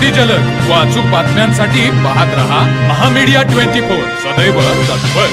अति जलद व अचूक बातम्यांसाठी पाहत रहा महामीडिया 24 सदैव तत्पर।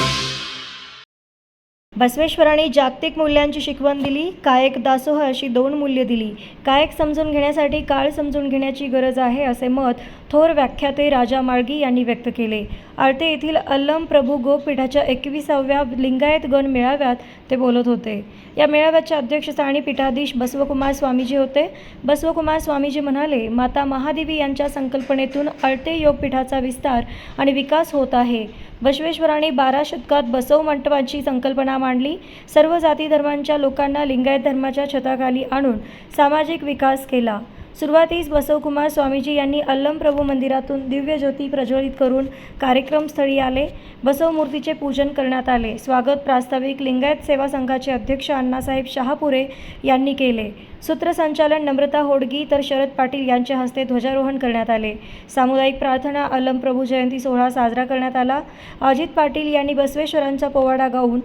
बसवेश्वरांनी जागतिक मूल्यांची शिकवण दिली, कायक दासोह अशी 2 मूल्य दिली। कायक समजून घेण्यासाठी काळ समजून घेण्याची गरज आहे असे मत थोर व्याख्याते राजा माळगी यांनी व्यक्त केले। आळते येथील अल्लम प्रभू गोपीठाच्या 21व्या लिंगायत गण मेळाव्यात ते बोलत होते। या मेळाव्याच्या अध्यक्षस्थानी पीठाधीश बसवकुमार स्वामीजी होते। बसवकुमार स्वामीजी म्हणाले, माता महादेवी यांच्या संकल्पनेतून आळते योगपीठाचा विस्तार आणि विकास होत आहे। बसवेश्वरांनी 12 शतकात बसव मंडपाची संकल्पना मांडली। सर्व जाती धर्मांच्या लोकांना लिंगायत धर्माच्या छताखाली आणून सामाजिक विकास केला। सुरुवातीस बसवकुमार स्वामीजी यांनी अल्लम प्रभू मंदिरातून दिव्य ज्योती प्रज्वलित करून कार्यक्रमस्थळी आले। बसव मूर्तीचे पूजन करण्यात आले। स्वागत प्रास्ताविक लिंगायत सेवा संघाचे अध्यक्ष अण्णासाहेब शहापुरे यांनी केले। सूत्रसंचालन नम्रता होडगी तर शरद पाटील यांच्या हस्ते ध्वजारोहण करण्यात आले। सामुदायिक प्रार्थना अल्लम प्रभू जयंती सोहळा साजरा करण्यात आला। अजित पाटील यांनी बसवेश्वरांचा पोवाडा गाऊन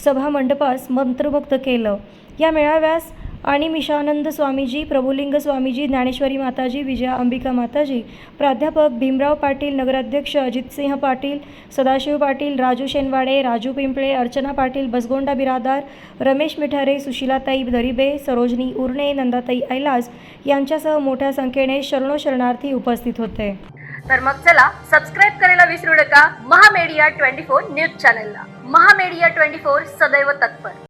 सभा मंडपास मंत्रमुग्ध केलं। या मेळाव्यास आणि मिशानंद स्वामीजी, प्रभुलिंग स्वामीजी, ज्ञानेश्वरी माताजी, विजया अंबिका माताजी, प्राध्यापक भीमराव पाटील, नगराध्यक्ष अजितसिंह पाटील, सदाशिव पाटील, राजू शेनवाडे, राजू पिंपळे, अर्चना पाटील, बसगोंडा बिरादार, रमेश मिठारे, सुशीलाताई दरिबे, सरोजनी उर्णे, नंदाताई ऐलास यांच्यासह मोठ्या संख्येने शरणार्थी उपस्थित होते। तर मग चला सबस्क्राईब करायला विसरू नका महामीडिया 24 न्यूज चॅनलला। महामीडिया 24 सदैव तत्पर।